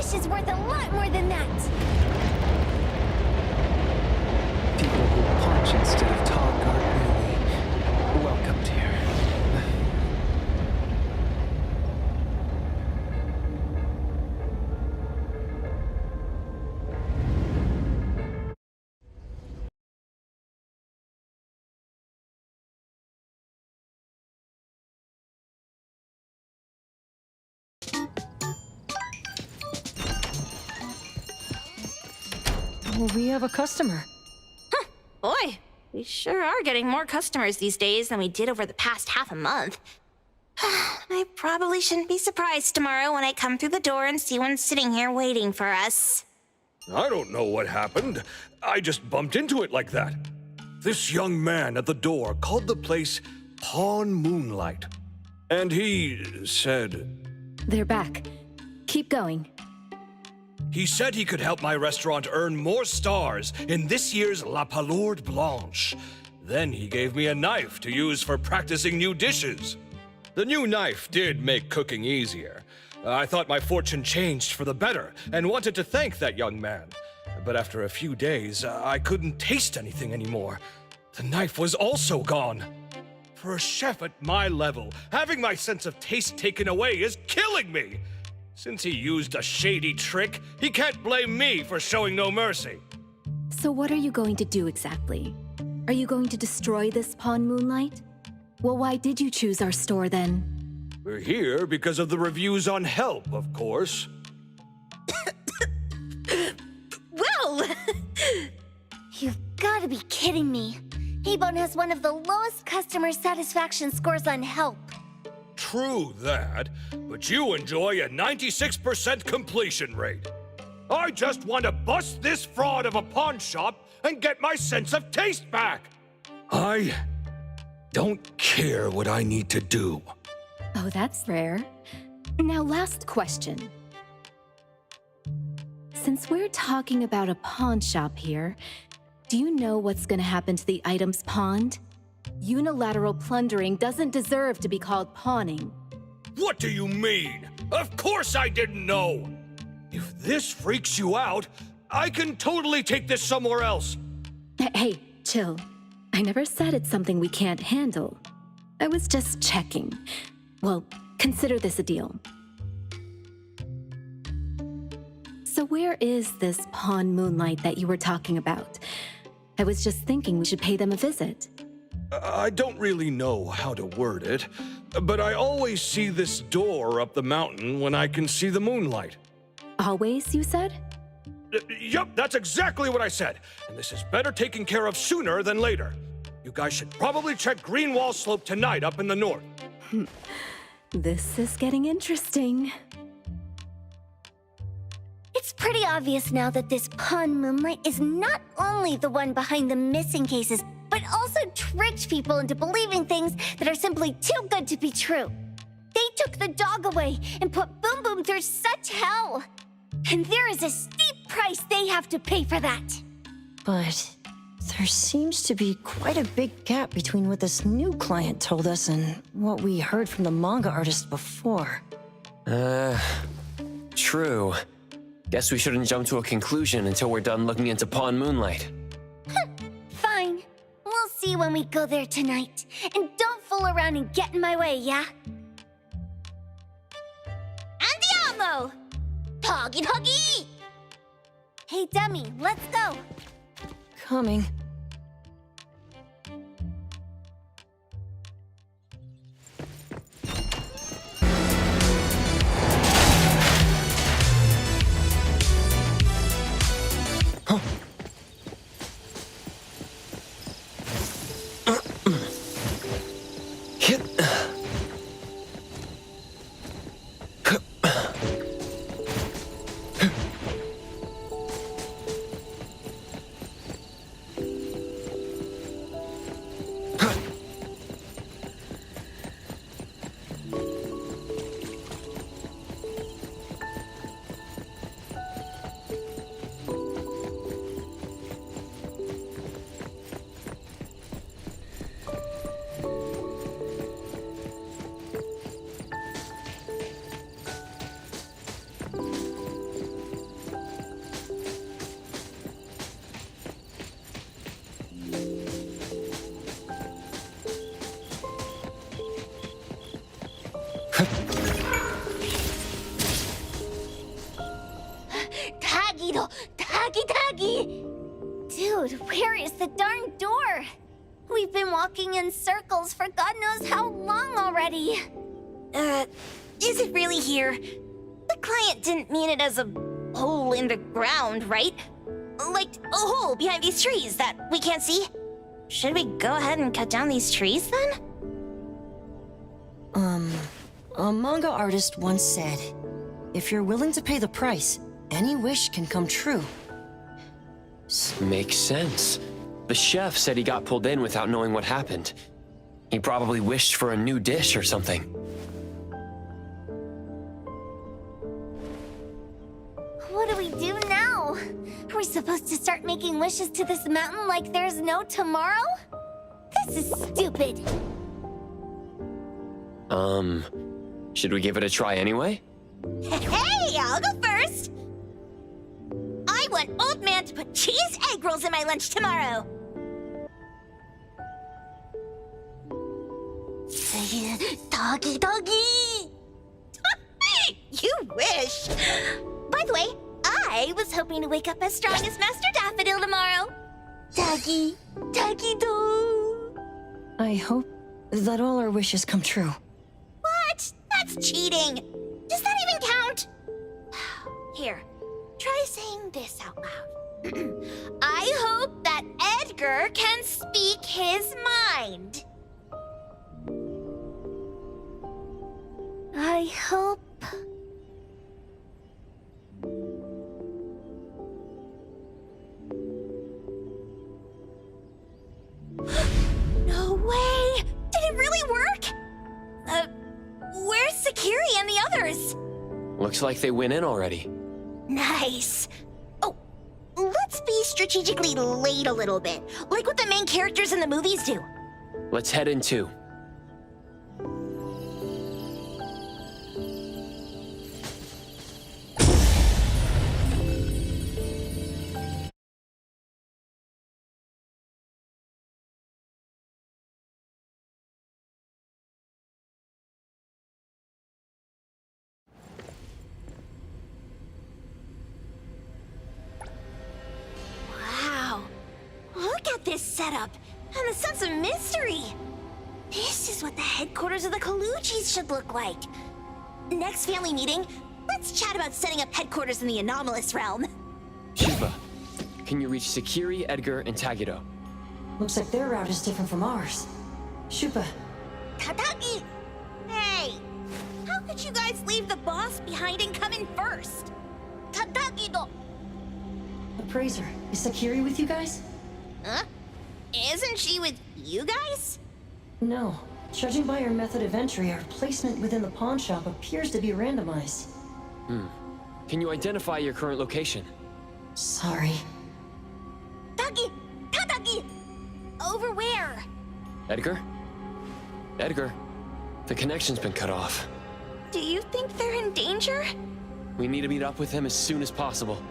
dish is worth a lot more than that. People who punch instead of talk aren't really welcomed here. Well, we have a customer. Boy, we sure are getting more customers these days than we did over the past half a month. I probably shouldn't be surprised tomorrow when I come through the door and see one sitting here waiting for us. I don't know what happened. I just bumped into it like that. This young man at the door called the place Pawn Moonlight. And he said... They're back. Keep going. He said he could help my restaurant earn more stars in this year's La Palourde Blanche. Then he gave me a knife to use for practicing new dishes. The new knife did make cooking easier. I thought my fortune changed for the better and wanted to thank that young man. But after a few days, I couldn't taste anything anymore. The knife was also gone. For a chef at my level, having my sense of taste taken away is killing me. Since he used a shady trick, he can't blame me for showing no mercy. So what are you going to do exactly? Are you going to destroy this Pawn Moonlight? Well, why did you choose our store then? We're here because of the reviews on Help, of course. Well! You've got to be kidding me. Hebone has one of the lowest customer satisfaction scores on Help. True that, but you enjoy a 96% completion rate. I just want to bust this fraud of a pawn shop and get my sense of taste back. I don't care what I need to do. Oh, that's rare. Now, last question. Since we're talking about a pawn shop here, do you know what's gonna happen to the items pawned? Unilateral plundering doesn't deserve to be called pawning. What do you mean? Of course I didn't know! If this freaks you out, I can totally take this somewhere else. Hey, chill. I never said it's something we can't handle. I was just checking. Well, consider this a deal. So where is this Pawn Moonlight that you were talking about? I was just thinking we should pay them a visit. I don't really know how to word it, but I always see this door up the mountain when I can see the moonlight. Always, you said? Yup, that's exactly what I said. And this is better taken care of sooner than later. You guys should probably check Greenwall Slope tonight up in the north. This is getting interesting. It's pretty obvious now that this Pawn Moonlight is not only the one behind the missing cases, but also tricked people into believing things that are simply too good to be true. They took the dog away and put Boom Boom through such hell. And there is a steep price they have to pay for that. But there seems to be quite a big gap between what this new client told us and what we heard from the manga artist before. True. Guess we shouldn't jump to a conclusion until we're done looking into Pawn Moonlight. Fine. We'll see when we go there tonight. And don't fool around and get in my way, yeah? Andiamo! Huggy huggy! Hey, Dummy, let's go. Coming. Tagi! Dude, where is the darn door? We've been walking in circles for God knows how long already. Is it really here? The client didn't mean it as a hole in the ground, right? Like a hole behind these trees that we can't see? Should we go ahead and cut down these trees then? A manga artist once said, if you're willing to pay the price, any wish can come true. Makes sense. The chef said he got pulled in without knowing what happened. He probably wished for a new dish or something. What do we do now? Are we supposed to start making wishes to this mountain like there's no tomorrow? This is stupid. Should we give it a try anyway? Hey, I'll go first! I want Old Man to put cheese egg rolls in my lunch tomorrow! Doggy! You wish! By the way, I was hoping to wake up as strong as Master Daffodil tomorrow. Doggy do. I hope that all our wishes come true. What? That's cheating. Does that even count? Here, try saying this out loud. I hope that Edgar can speak his mind. I hope... No way! Did it really work? Where's Sakiri and the others? Looks like they went in already. Nice. Oh, let's be strategically late a little bit, like what the main characters in the movies do. Let's head in too. Wow. Look at this setup and the sense of mystery. This is what the headquarters of the Kalujis should look like. Next family meeting, let's chat about setting up headquarters in the anomalous realm. Shiba, can you reach Sakiri, Edgar, and Tagiro? Looks like their route is different from ours. Shupa, Tadaki! Hey! How could you guys leave the boss behind and come in first? Tadaki-do! Appraiser, is Sakiri with you guys? Huh? Isn't she with you guys? No. Judging by our method of entry, our placement within the pawn shop appears to be randomized. Can you identify your current location? Sorry. Tadaki! Over where? Edgar? Edgar, the connection's been cut off. Do you think they're in danger? We need to meet up with him as soon as possible.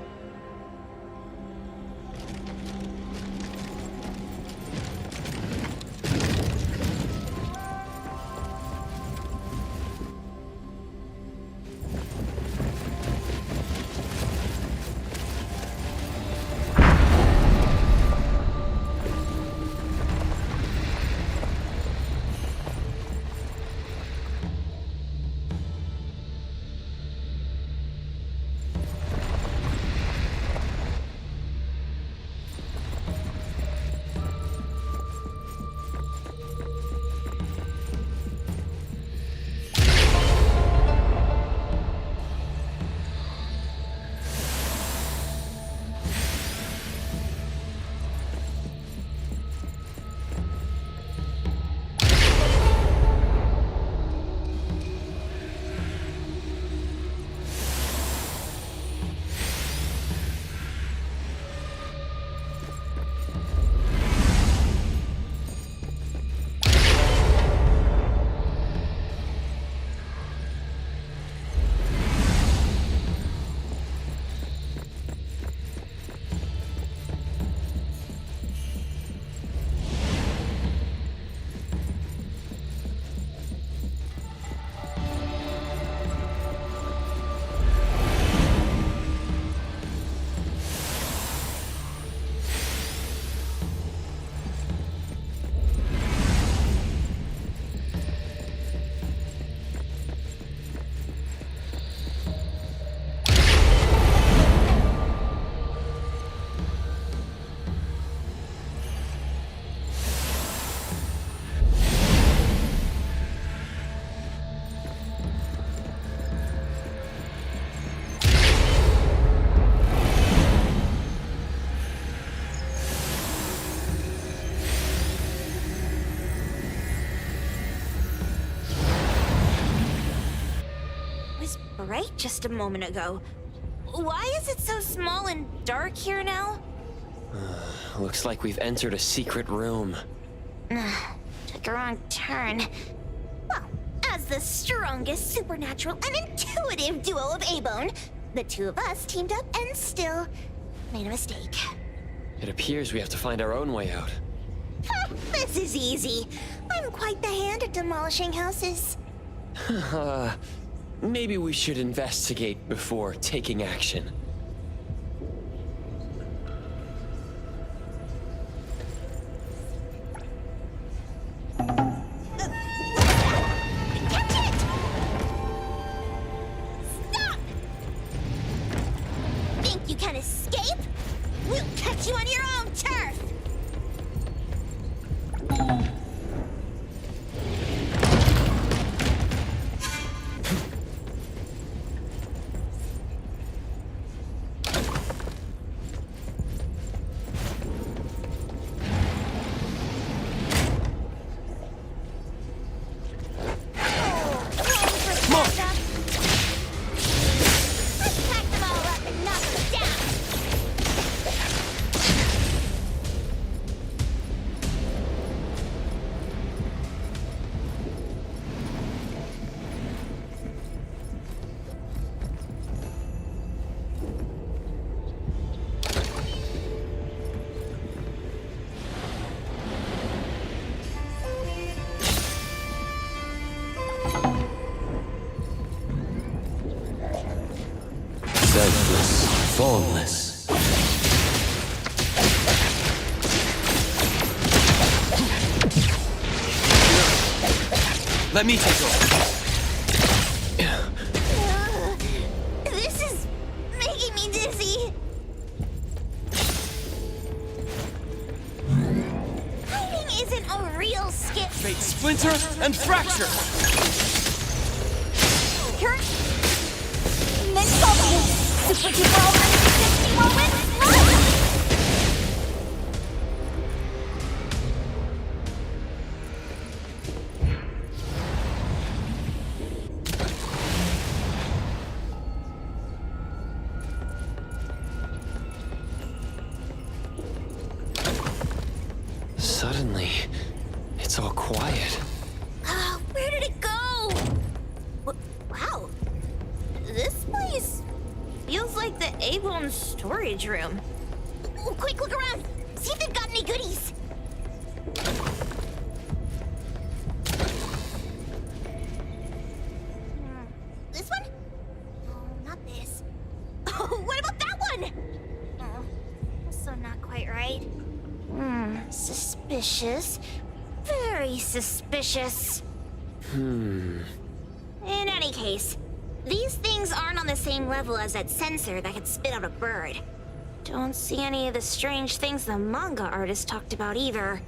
was bright just a moment ago. Why is it so small and dark here now? Looks like we've entered a secret room. Took a wrong turn. Well, as the strongest supernatural and intuitive duo of A-Bone, the two of us teamed up and still made a mistake. It appears we have to find our own way out. This is easy. I'm quite the hand at demolishing houses. Maybe we should investigate before taking action. Catch it! Stop! Think you can escape? We'll catch you on your own turf! Selfless, formless. Let me take over. This is making me dizzy. Hiding isn't a real skip. Fate splinter and fracture. Here. Next moment. Super duper already 50 moments. Run! Suddenly, it's all quiet. Where did it go? Wow. This place feels like the A-Bone storage room. Oh, quick, look around. See if they've got any goodies. This one? Oh, not this. Oh, what about that one? Oh, also not quite right. Suspicious. Very suspicious. In any case, these things aren't on the same level as that sensor that could spit out a bird. Don't see any of the strange things the manga artist talked about either.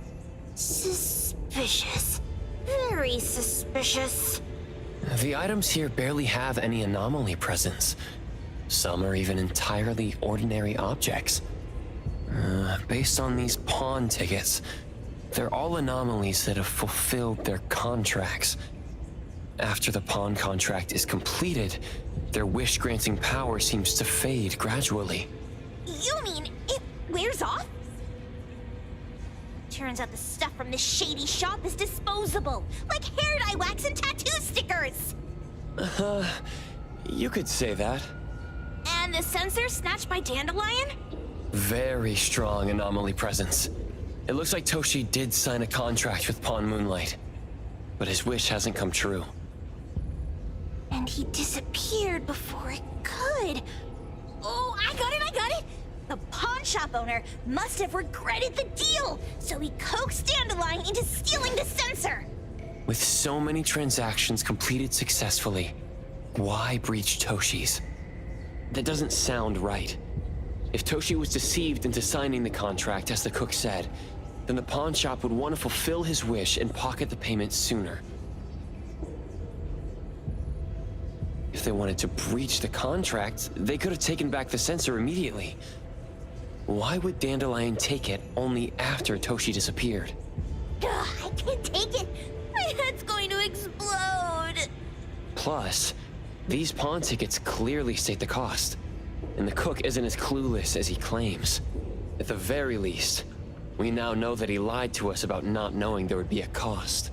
Suspicious. Very suspicious. The items here barely have any anomaly presence. Some are even entirely ordinary objects. Based on these pawn tickets, they're all anomalies that have fulfilled their contracts. After the pawn contract is completed, their wish-granting power seems to fade gradually. You mean it wears off? Turns out the stuff from this shady shop is disposable, like hair dye wax and tattoo stickers. You could say that. And the sensor snatched by Dandelion? Very strong anomaly presence. It looks like Toshi did sign a contract with Pawn Moonlight, but his wish hasn't come true. And he disappeared before it could. Oh, I got it! The pawn shop owner must have regretted the deal, so he coaxed Dandelion into stealing the sensor. With so many transactions completed successfully, why breach Toshi's? That doesn't sound right. If Toshi was deceived into signing the contract, as the cook said, then the pawn shop would want to fulfill his wish and pocket the payment sooner. If they wanted to breach the contract, they could have taken back the sensor immediately. Why would Dandelion take it only after Toshi disappeared? Ugh, I can't take it. My head's going to explode. Plus, These pawn tickets clearly state the cost, and the cook isn't as clueless as he claims. At the very least, we now know that he lied to us about not knowing there would be a cost.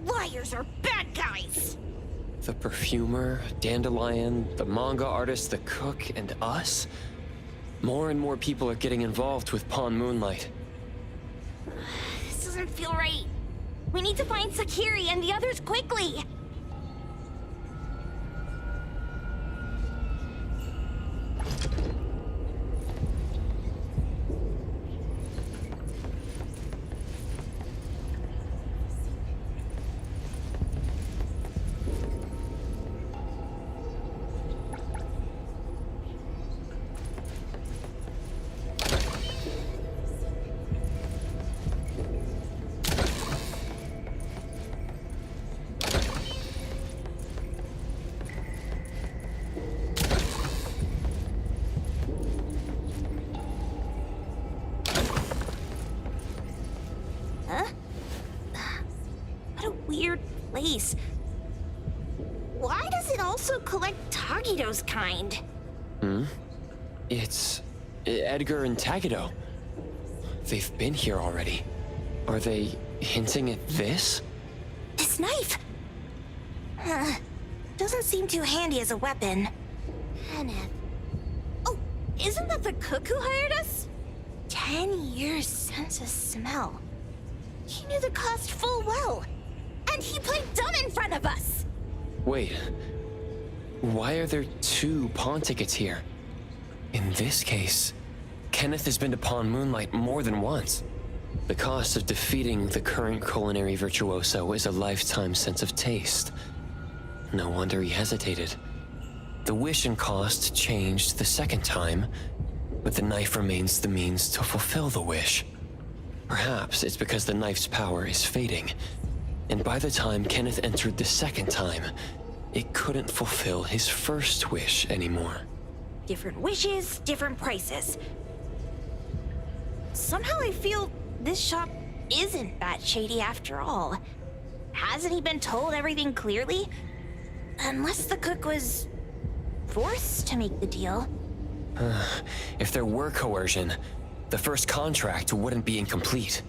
Liars are bad guys! The perfumer, Dandelion, the manga artist, the cook, and us? More and more people are getting involved with Pawn Moonlight. This doesn't feel right. We need to find Sakiri and the others quickly. What a weird place. Why does it also collect Tagido's kind? It's Edgar and Tagido. They've been here already. Are they hinting at this? This knife! Doesn't seem too handy as a weapon. Kenneth. Oh, isn't that the cook who hired us? 10 years sense of smell. He knew the cost full well. And he played dumb in front of us! Wait. Why are there 2 pawn tickets here? In this case, Kenneth has been to Pawn Moonlight more than once. The cost of defeating the current culinary virtuoso is a lifetime sense of taste. No wonder he hesitated. The wish and cost changed the second time, but the knife remains the means to fulfill the wish. Perhaps it's because the knife's power is fading, and by the time Kenneth entered the second time, it couldn't fulfill his first wish anymore. Different wishes, different prices. Somehow I feel this shop isn't that shady after all. Hasn't he been told everything clearly? Unless the cook was forced to make the deal. If there were coercion, the first contract wouldn't be incomplete.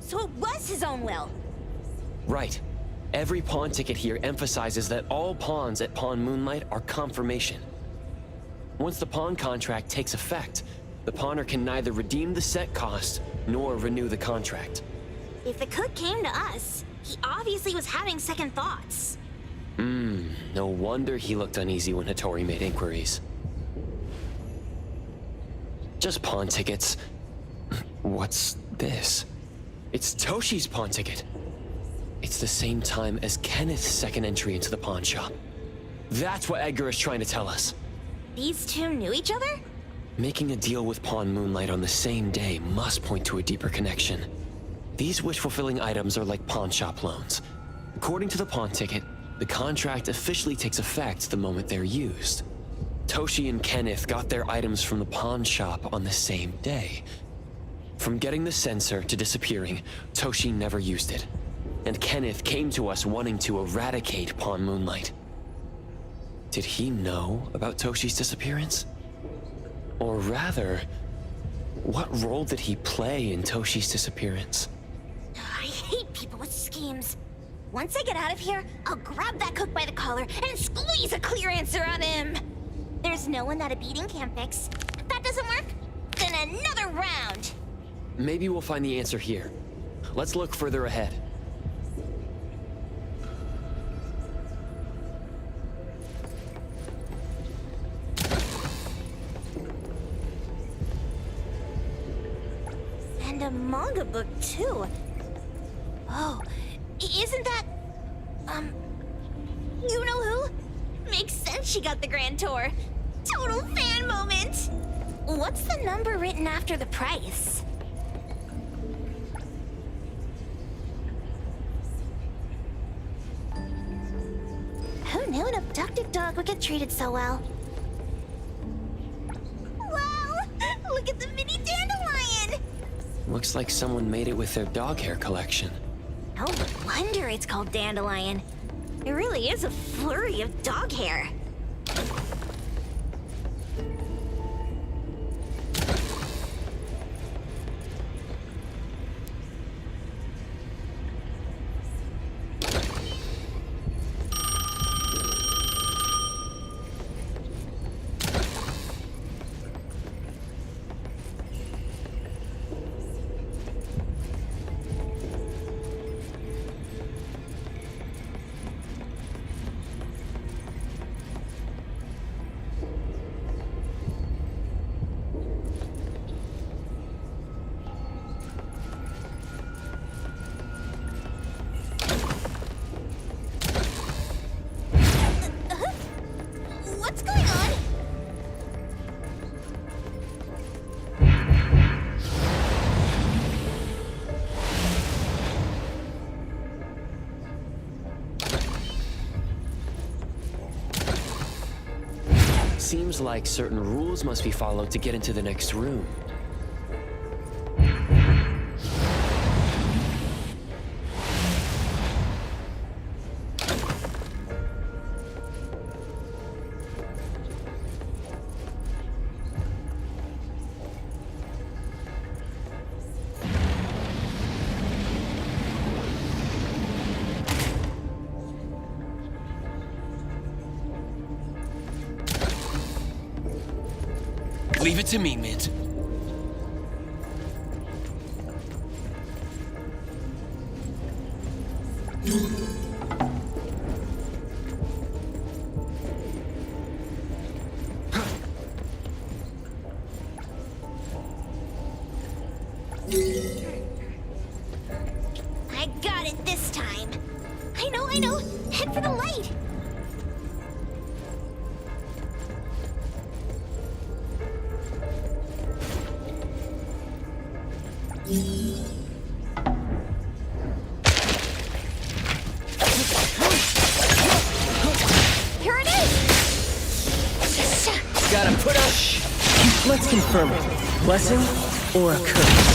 So it was his own will. Right. Every pawn ticket here emphasizes that all pawns at Pawn Moonlight are confirmation. Once the pawn contract takes effect, the pawner can neither redeem the set cost nor renew the contract. If the cook came to us, he obviously was having second thoughts. No wonder he looked uneasy when Hattori made inquiries. Just pawn tickets. What's this? It's Toshi's pawn ticket. It's the same time as Kenneth's second entry into the pawn shop. That's what Edgar is trying to tell us. These two knew each other? Making a deal with Pawn Moonlight on the same day must point to a deeper connection. These wish-fulfilling items are like pawn shop loans. According to the pawn ticket, the contract officially takes effect the moment they're used. Toshi and Kenneth got their items from the pawn shop on the same day. From getting the sensor to disappearing, Toshi never used it. And Kenneth came to us wanting to eradicate Pawn Moonlight. Did he know about Toshi's disappearance? Or rather, what role did he play in Toshi's disappearance? I hate people with schemes. Once I get out of here, I'll grab that cook by the collar and squeeze a clear answer on him. There's no one that a beating can't fix. If that doesn't work, then another round. Maybe we'll find the answer here. Let's look further ahead. And a manga book, too. Oh, isn't that... you know who? Makes sense she got the grand tour. Total fan moment! What's the number written after the price? Who knew an abducted dog would get treated so well? Wow! Look at the mini dandelion! Looks like someone made it with their dog hair collection. No wonder it's called dandelion. It really is a flurry of dog hair. Seems like certain rules must be followed to get into the next room. Leave it to me, Mint. I got it this time. I know. Head for the light. Here it is! Gotta put up. Let's confirm it. Blessing or a curse?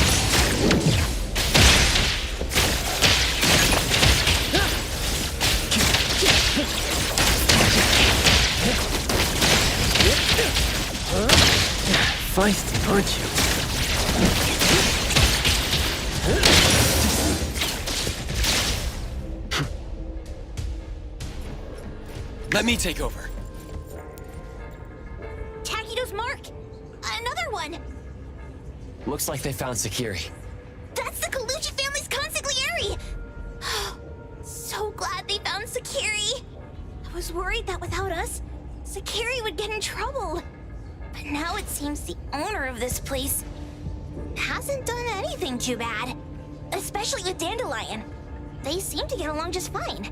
Feisty, aren't you? Let me take over. Takido's mark. Another one. Looks like they found Sakiri. That's the Colucci family's consigliere. So glad they found Sakiri. I was worried that without us, Sakiri would get in trouble. But now it seems the owner of this place hasn't done anything too bad. Especially with Dandelion. They seem to get along just fine.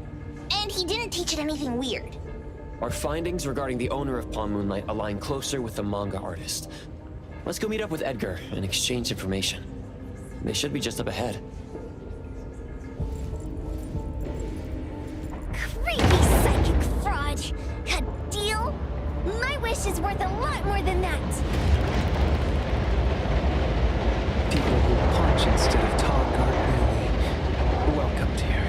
And he didn't teach it anything weird. Our findings regarding the owner of Pawn Moonlight align closer with the manga artist. Let's go meet up with Edgar and exchange information. They should be just up ahead. Creepy psychic fraud! A deal? My wish is worth a lot more than that! People who punch instead of talk aren't really welcomed here.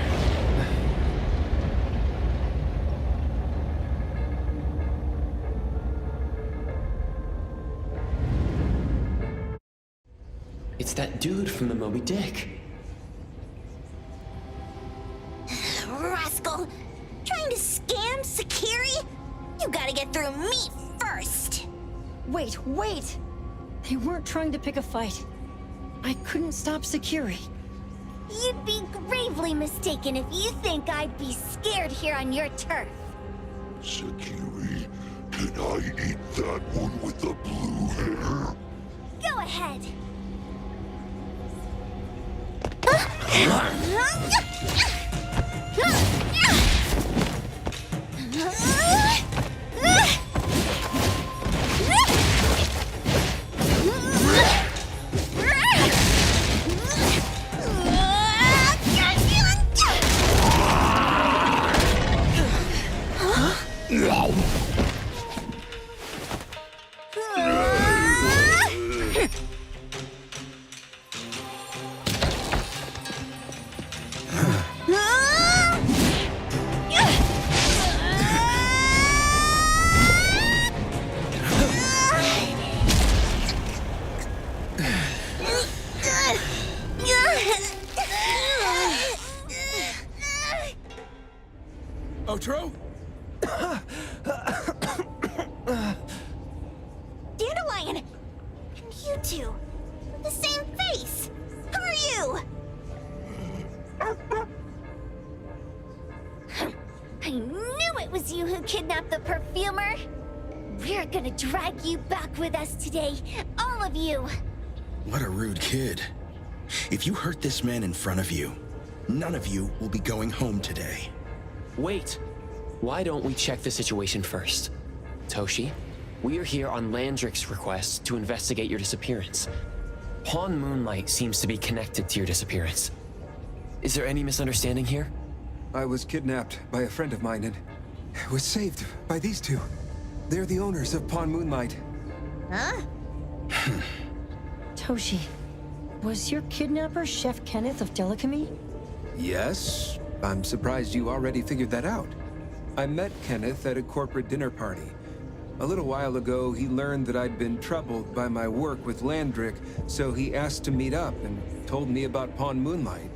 It's that dude from the Moby Dick. Rascal! Trying to scam Sakiri? You gotta get through me first! Wait! They weren't trying to pick a fight. I couldn't stop Sakiri. You'd be gravely mistaken if you think I'd be scared here on your turf. Sakiri, can I eat that one with the blue hair? Go ahead. Otro? Dandelion! And you two! The same face! Who are you? I knew it was you who kidnapped the perfumer! We're gonna drag you back with us today, all of you! What a rude kid. If you hurt this man in front of you, none of you will be going home today. Wait! Why don't we check the situation first? Toshi, we are here on Landrick's request to investigate your disappearance. Pawn Moonlight seems to be connected to your disappearance. Is there any misunderstanding here? I was kidnapped by a friend of mine and was saved by these two. They're the owners of Pawn Moonlight. Huh? Toshi, was your kidnapper Chef Kenneth of Delicamy? Yes, I'm surprised you already figured that out. I met Kenneth at a corporate dinner party. A little while ago, he learned that I'd been troubled by my work with Landrick, so he asked to meet up and told me about Pawn Moonlight.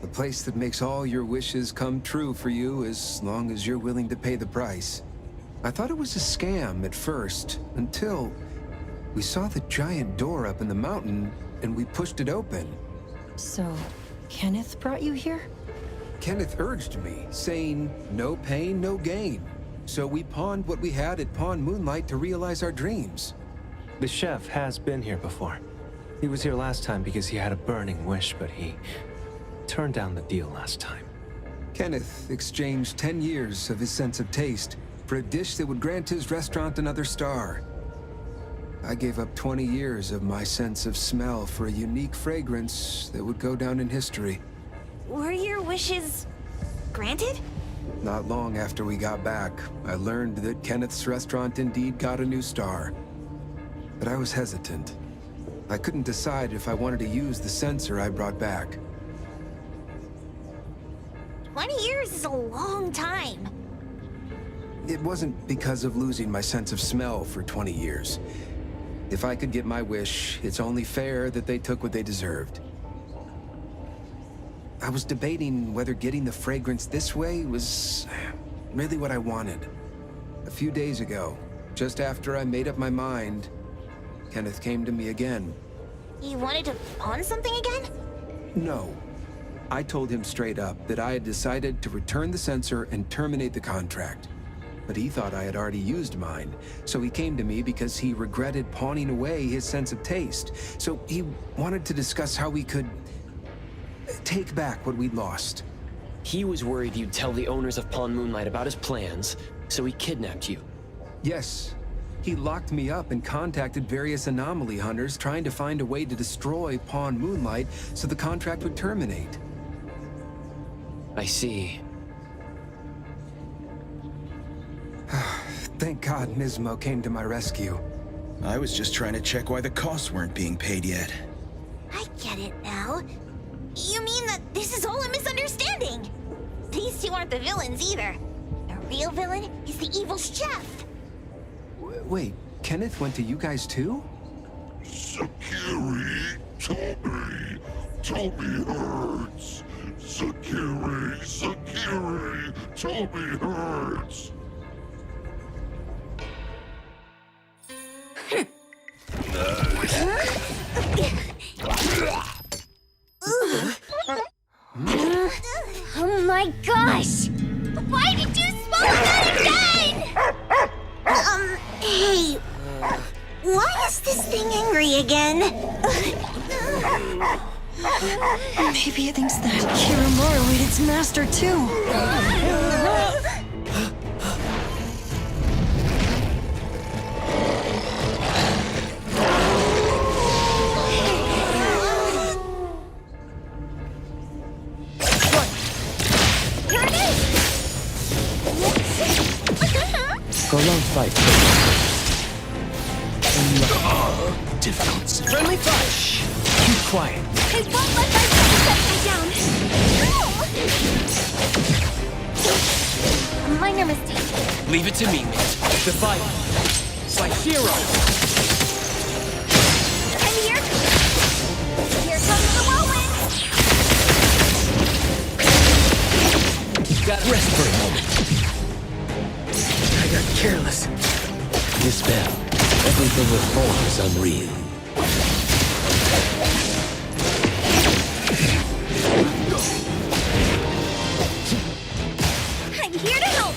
The place that makes all your wishes come true for you as long as you're willing to pay the price. I thought it was a scam at first, until we saw the giant door up in the mountain and we pushed it open. So, Kenneth brought you here? Kenneth urged me, saying, no pain, no gain. So we pawned what we had at Pawn Moonlight to realize our dreams. The chef has been here before. He was here last time because he had a burning wish, but he turned down the deal last time. Kenneth exchanged 10 years of his sense of taste for a dish that would grant his restaurant another star. I gave up 20 years of my sense of smell for a unique fragrance that would go down in history. Were your wishes granted? Not long after we got back, I learned that Kenneth's restaurant indeed got a new star. But I was hesitant. I couldn't decide if I wanted to use the sensor I brought back. 20 years is a long time. It wasn't because of losing my sense of smell for 20 years. If I could get my wish, it's only fair that they took what they deserved. I was debating whether getting the fragrance this way was really what I wanted. A few days ago, just after I made up my mind, Kenneth came to me again. You wanted to pawn something again? No. I told him straight up that I had decided to return the sensor and terminate the contract. But he thought I had already used mine, so he came to me because he regretted pawning away his sense of taste. So he wanted to discuss how we could take back what we'd lost. He was worried you'd tell the owners of Pawn Moonlight about his plans, so he kidnapped you. Yes. He locked me up and contacted various anomaly hunters trying to find a way to destroy Pawn Moonlight so the contract would terminate. I see. Thank God Nismo came to my rescue. I was just trying to check why the costs weren't being paid yet. I get it now. You mean that this is all a misunderstanding? These two aren't the villains either. The real villain is the evil chef. Wait, Kenneth went to you guys too? Sakiri, Toby hurts. Sakiri, Toby hurts. Oh my gosh! Why did you swallow that again? Hey, why is this thing angry again? Maybe it thinks that Kiramura ate its master too. Prolonged fight. Difficult. Friendly fight! Keep quiet. I won't let myself set me down! Minor mistake. Leave it to me, Mint. The fight. By hero. I'm here! Here comes the whirlwind! Got rest for a moment. I got careless. This spell, everything with form is unreal. I'm here to help!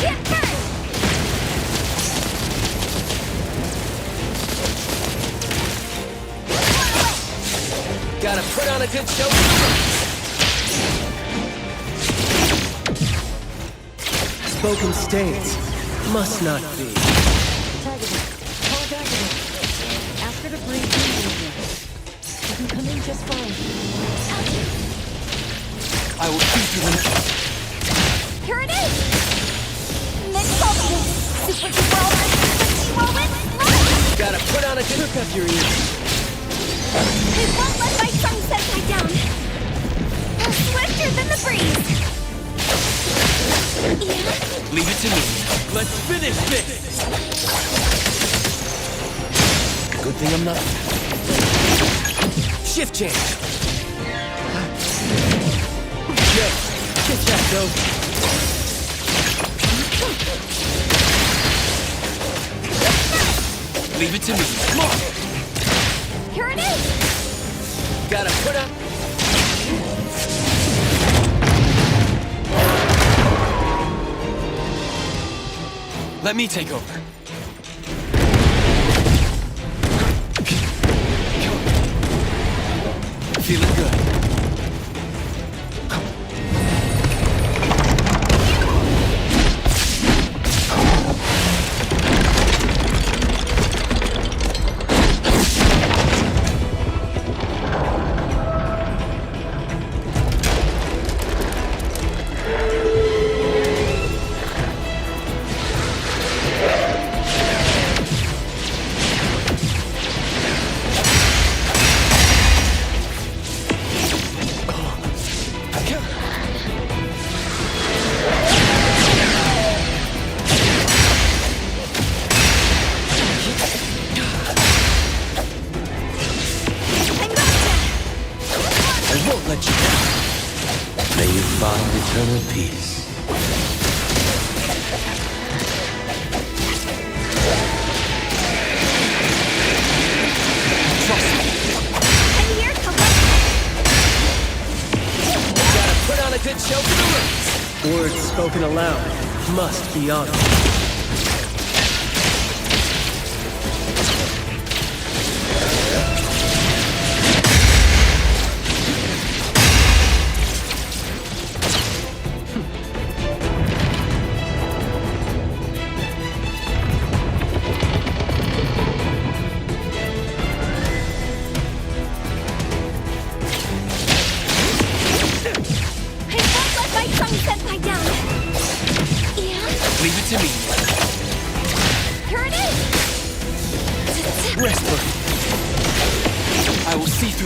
Get first! Gotta put on a good show. Spoken states must not be. Tagada, call Tagada. Ask her to bring you in here. You can come in just fine. I will see through the net. Here it is! Next ultimate! Super duper ultimate moment! Run! Gotta put on a hook up your ears. I won't let my sunset die down! Swifter than the breeze! Yeah? Leave it to me. Let's finish this! Good thing I'm not... Shift change! Yeah, get that, though. Leave it to me. Come on! Here it is! Gotta put up... Let me take over. Feeling good. Eternal peace. Trust me. And here comes... Gotta put on a good show for the roots. Words spoken aloud must be honored.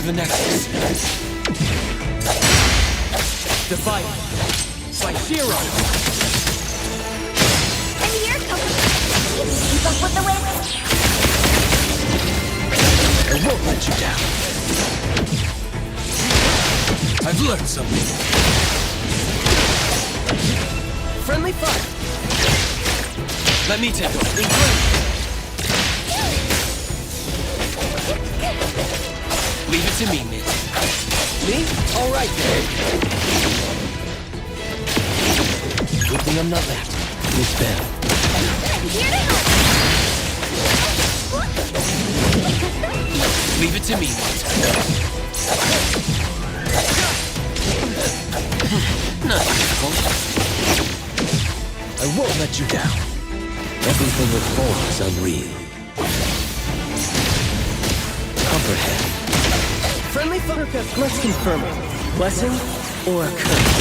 The Nexus. Divide by zero. And here comes... Keep up with the wind. I won't let you down. I've learned something. Friendly fire. Let me take over. Leave it to me, Mint. Me? All right, then. Good thing I'm not that. Miss Bell. Here to help. Leave it to me, Mint. Not difficult. I won't let you down. Everything with form is unreal. Comprehend. Friendly fire. Let's confirm it. Blessing or a curse?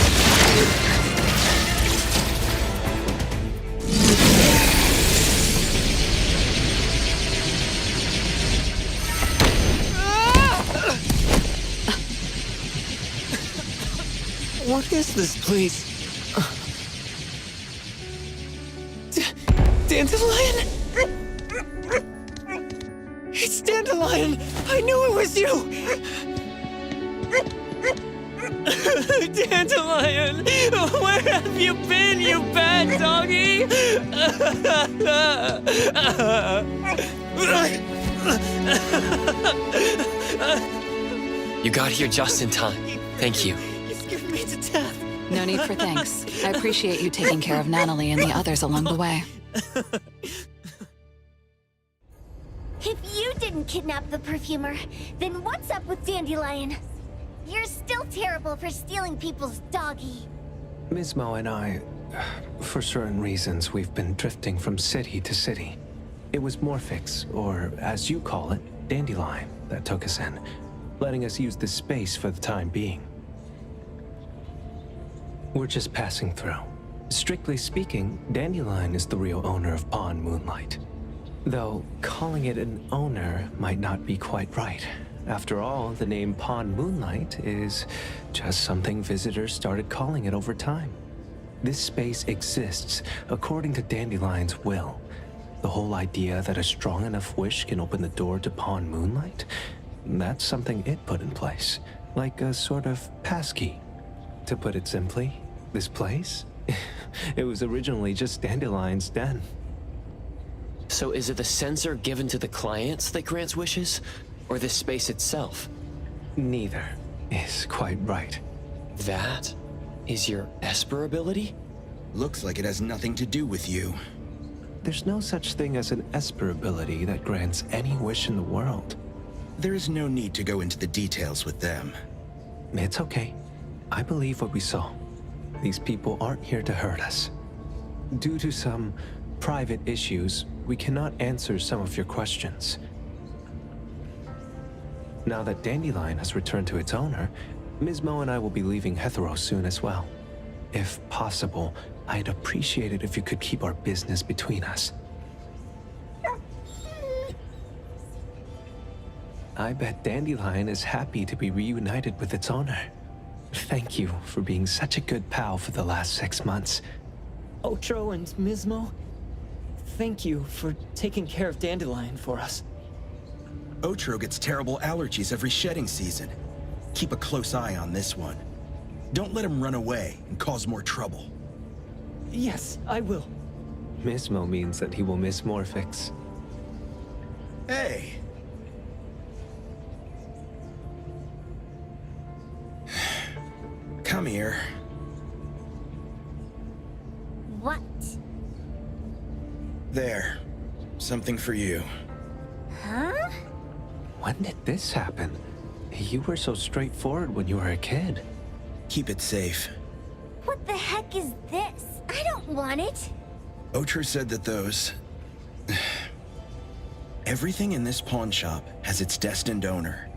What is this, please? Dandelion? It's Dandelion! I knew it was you! Dandelion! Where have you been, you bad doggy? You got here just in time. Thank you. You scared me to death. No need for thanks. I appreciate you taking care of Natalie and the others along the way. If you didn't kidnap the perfumer, then what's up with Dandelion? You're still terrible for stealing people's doggy. Mismo and I, for certain reasons, we've been drifting from city to city. It was Morphix, or as you call it, Dandelion, that took us in, letting us use this space for the time being. We're just passing through. Strictly speaking, Dandelion is the real owner of Pawn Moonlight. Though calling it an owner might not be quite right. After all, the name Pawn Moonlight is just something visitors started calling it over time. This space exists according to Dandelion's will. The whole idea that a strong enough wish can open the door to Pawn Moonlight, that's something it put in place, like a sort of passkey. To put it simply, this place, it was originally just Dandelion's den. So is it the sensor given to the clients that grants wishes, or the space itself? Neither is quite right. That is your Esper ability? Looks like it has nothing to do with you. There's no such thing as an Esper ability that grants any wish in the world. There is no need to go into the details with them. It's okay. I believe what we saw. These people aren't here to hurt us. Due to some private issues, we cannot answer some of your questions. Now that Dandelion has returned to its owner, Ms. Mo and I will be leaving Hetero soon as well. If possible, I'd appreciate it if you could keep our business between us. I bet Dandelion is happy to be reunited with its owner. Thank you for being such a good pal for the last 6 months. Otro and Mismo, thank you for taking care of Dandelion for us. Otro gets terrible allergies every shedding season. Keep a close eye on this one. Don't let him run away and cause more trouble. Yes, I will. Mismo means that he will miss Morphix. Hey! Come here. What? There. Something for you. Huh? When did this happen? You were so straightforward when you were a kid. Keep it safe. What the heck is this? I don't want it. Otro said that those... Everything in this pawn shop has its destined owner.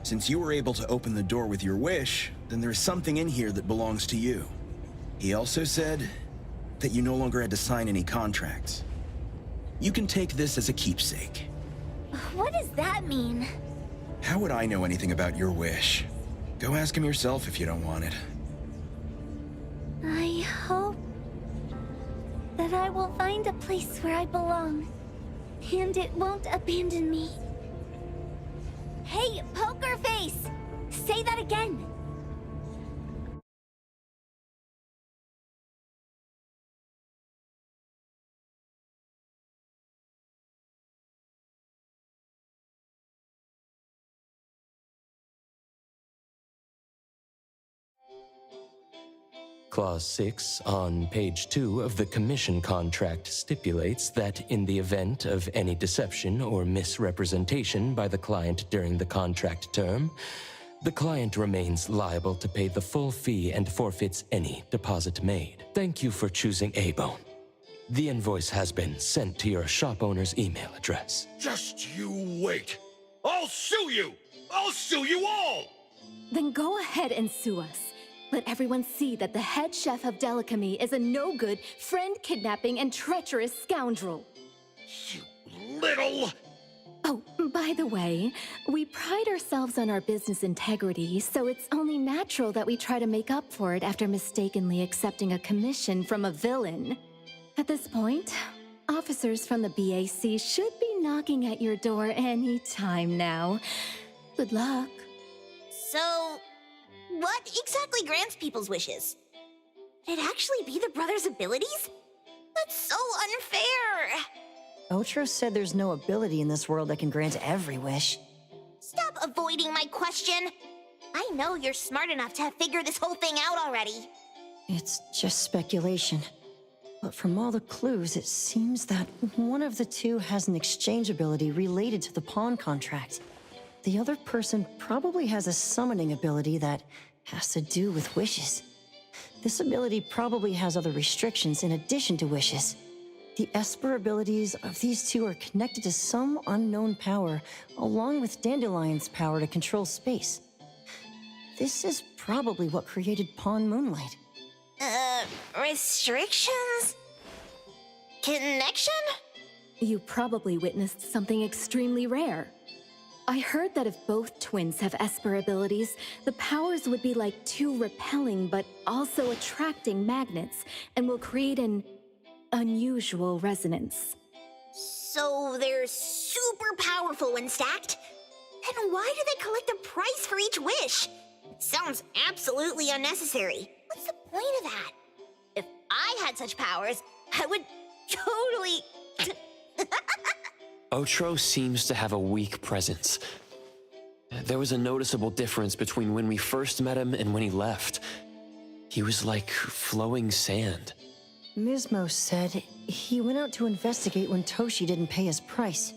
Since you were able to open the door with your wish, then there's something in here that belongs to you. He also said that you no longer had to sign any contracts. You can take this as a keepsake. What does that mean? How would I know anything about your wish? Go ask him yourself if you don't want it. I hope that I will find a place where I belong, and it won't abandon me. Hey, Poker Face! Say that again! Clause 6 on page 2 of the commission contract stipulates that in the event of any deception or misrepresentation by the client during the contract term, the client remains liable to pay the full fee and forfeits any deposit made. Thank you for choosing A-Bone. The invoice has been sent to your shop owner's email address. Just you wait. I'll sue you! I'll sue you all! Then go ahead and sue us. Let everyone see that the head chef of Delicamy is a no-good, friend-kidnapping, and treacherous scoundrel. You little... Oh, by the way, we pride ourselves on our business integrity, so it's only natural that we try to make up for it after mistakenly accepting a commission from a villain. At this point, officers from the BAC should be knocking at your door any time now. Good luck. So, what exactly grants people's wishes? Could it actually be the brothers' abilities? That's so unfair! Otro said there's no ability in this world that can grant every wish. Stop avoiding my question! I know you're smart enough to have figured this whole thing out already. It's just speculation. But from all the clues, it seems that one of the two has an exchange ability related to the pawn contract. The other person probably has a summoning ability that has to do with wishes. This ability probably has other restrictions in addition to wishes. The Esper abilities of these two are connected to some unknown power, along with Dandelion's power to control space. This is probably what created Pawn Moonlight. Restrictions? Connection? You probably witnessed something extremely rare. I heard that if both twins have Esper abilities, the powers would be like two repelling but also attracting magnets and will create an unusual resonance. So they're super powerful when stacked? Then why do they collect a price for each wish? It sounds absolutely unnecessary. What's the point of that? If I had such powers, I would totally... Otro seems to have a weak presence. There was a noticeable difference between when we first met him and when he left. He was like flowing sand. Mismo said he went out to investigate when Toshi didn't pay his price.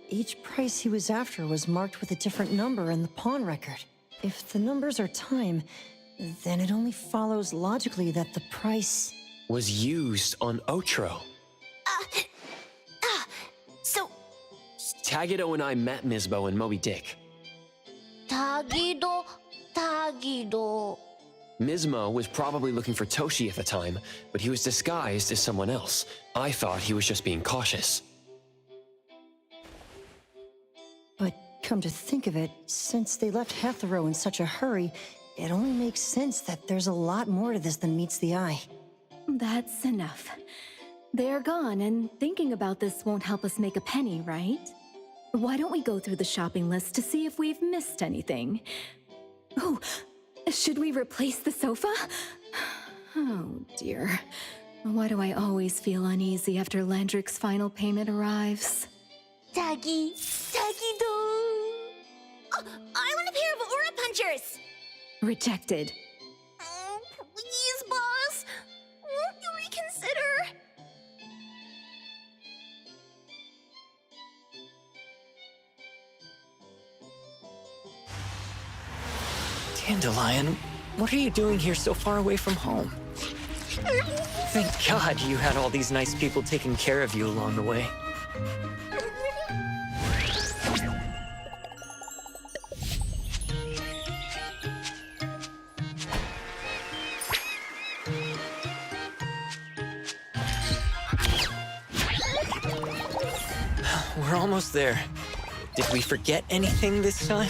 Each price he was after was marked with a different number in the pawn record. If the numbers are time, then it only follows logically that the price... was used on Otro. So... Tagido and I met Mismo and Moby Dick. Tagido. Mismo was probably looking for Toshi at the time, but he was disguised as someone else. I thought he was just being cautious. But come to think of it, since they left Hetero in such a hurry, it only makes sense that there's a lot more to this than meets the eye. That's enough. They're gone, and thinking about this won't help us make a penny, right? Why don't we go through the shopping list to see if we've missed anything? Oh, should we replace the tagido? Oh dear. Why do I always feel uneasy after Landrick's final payment arrives? Tagido. Oh, I want a pair of aura punchers! Rejected. Oh, please, boss. Won't you reconsider? Dandelion, what are you doing here so far away from home? Thank God you had all these nice people taking care of you along the way. We're almost there. Did we forget anything this time?